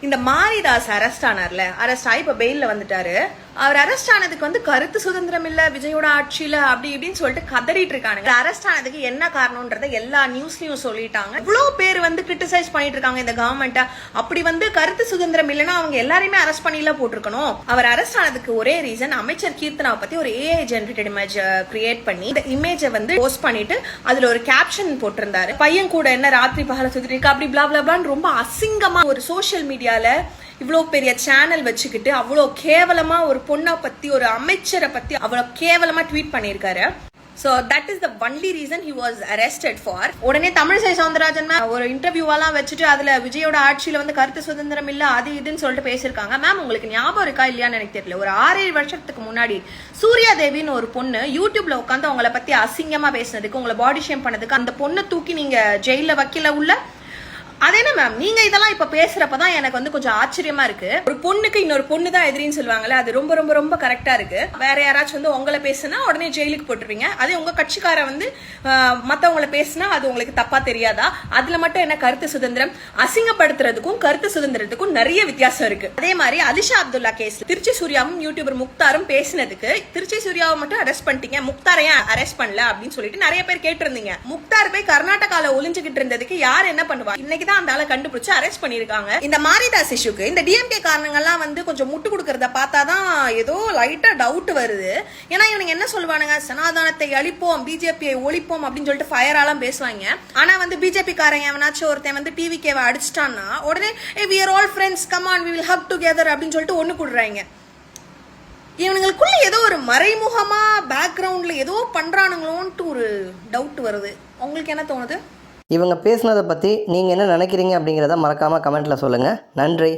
இந்த Maridhas arrest ஆனார்ல, arrest ஆகி இப்ப பெயில்ல வந்துட்டாரு. அவர் அரெஸ்ட் ஆனதுக்கு வந்து கருத்து சுதந்திரம் இல்ல, விஜயோட ஆட்சியில அப்படி இப்படின்னு சொல்லிட்டு கதறிட்டு இருக்கானுங்க. அரெஸ்ட் ஆனதுக்கு என்ன காரணம்ன்றத எல்லா நியூஸ்லயும் சொல்லிட்டாங்க. இவ்வளவு பேர் வந்து கிரிட்டிசைஸ் பண்ணிட்டு இருக்காங்க இந்த கவர்மெண்ட்ட. அப்படி வந்து கருத்து சுதந்திரம் இல்லைன்னா அவங்க எல்லாரையுமே அரெஸ்ட் பண்ணில போட்டிருக்கணும். அவர் அரெஸ்ட் ஆனதுக்கு ஒரே ரீசன், அமைச்சர் கீர்த்தனாவை பத்தி ஒரு ஏஐ ஜெனரேட்டட் இமேஜ் கிரியேட் பண்ணி இந்த இமேஜை வந்து போஸ்ட் பண்ணிட்டு அதுல ஒரு கேப்ஷன் போட்டிருந்தாரு. பையன் கூட என்ன ராத்திரி பகல சுத்திட்டு இருக்கா அப்படி பிளா பிளா பிளான்னு ரொம்ப அசிங்கமா ஒரு சோசியல் மீடியால இவ்வளோ பெரிய சேனல் வச்சுக்கிட்டு அவ்வளோ கேவலமா ஒரு பொண்ணை பத்தி ஒரு அமைச்சரை பத்தி அவ்வளோ கேவலமா ட்வீட் பண்ணியிருக்காரு. So that is the only reason he was arrested for. உடனே தமிழிசை சவுந்தரராஜன் ஒரு இன்டர்வியூவெல்லாம் வச்சுட்டு அதுல விஜயோட ஆட்சியில வந்து கருத்து சுதந்திரம் இல்ல அது இதுன்னு சொல்லிட்டு பேசியிருக்காங்க. மேம் உங்களுக்கு ஞாபகம் இருக்கா இல்லையான்னு எனக்கு தெரியல, ஒரு 6-7 வருஷத்துக்கு முன்னாடி சூர்யா தேவின்னு ஒரு பொண்ணு யூடியூப்ல உட்காந்து உங்களை பத்தி அசிங்கமா பேசினதுக்கு, உங்களை பாடி ஷேம் பண்ணதுக்கு அந்த பொண்ணை தூக்கி நீங்க ஜெயில வைக்கல உள்ள. அது என்ன மேம் நீங்க இதெல்லாம் இப்ப பேசுறப்பதான் எனக்கு வந்து கொஞ்சம் ஆச்சரியமா இருக்கு. ஒரு பொண்ணுக்கு இன்னொரு பொண்ணு தான் எதிரின்னு சொல்லுவாங்கல்ல, அது ரொம்ப ரொம்ப ரொம்ப கரெக்டா இருக்கு. வேற யாராச்சும் வந்து உங்களை பேசுனா உடனே ஜெயிலுக்கு போட்டுருவீங்க. அதே உங்க கட்சிக்கார வந்து மத்தவங்களை பேசுனா அது உங்களுக்கு தப்பா தெரியாதா? அதுல மட்டும் என்ன கருத்து சுதந்திரம்? அசிங்கப்படுத்துறதுக்கும் கருத்து சுதந்திரத்துக்கும் நிறைய வித்தியாசம் இருக்கு. அதே மாதிரி அலிஷா அப்துல்லா கேஸ் திருச்சி சூர்யாவும் யூடியூபர் முக்தாரும் பேசினதுக்கு திருச்சி சூர்யாவை மட்டும் அரெஸ்ட் பண்ணிட்டீங்க, முக்தாரை ஏன் அரெஸ்ட் பண்ணல அப்படின்னு சொல்லிட்டு நிறைய பேர் கேட்டிருந்தீங்க. முக்தார் போய் கர்நாடகால ஒளிஞ்சுகிட்டு இருந்ததுக்கு யார் என்ன பண்ணுவா? இன்னைக்கு அந்த ஆளை கண்டுபிடிச்சு அரெஸ்ட் பண்ணிருக்காங்க. இந்த மாரிதாஸ் இஷ்யூக்கு இந்த டிஎம்கே காரணங்கள்லாம் வந்து கொஞ்சம் முட்டு கொடுக்கறத பார்த்தாதான் ஏதோ லைட்டா டவுட் வருது. ஏன்னா இவனுங்க என்ன சொல்லுவானுங்க, சனாதனத்தை அழிப்போம், பிஜேபியை ஒழிப்போம் அப்படின்னு சொல்லிட்டு ஃபயராலாம் பேசுவாங்க. ஆனா வந்து பிஜேபி காரங்க எவனாச்சும் ஒருத்தன் வந்து டிவிகேவை அடிச்சிட்டான்னா உடனே we are all friends, come on we will hug together அப்படின்னு சொல்லிட்டு ஒண்ணு கூடுறாங்க. இவனுங்களுக்குள்ள ஏதோ ஒரு மறைமுகமா பேக்ரவுண்ட்ல ஏதோ பண்றானுங்களோன்ட்டு ஒரு டவுட் வருது. உங்களுக்கு என்ன தோணுது? இவங்க பேசுனதை பற்றி நீங்கள் என்ன நினைக்கிறீங்க அப்படிங்கிறத மறக்காமல் கமெண்ட்டில் சொல்லுங்கள். நன்றி.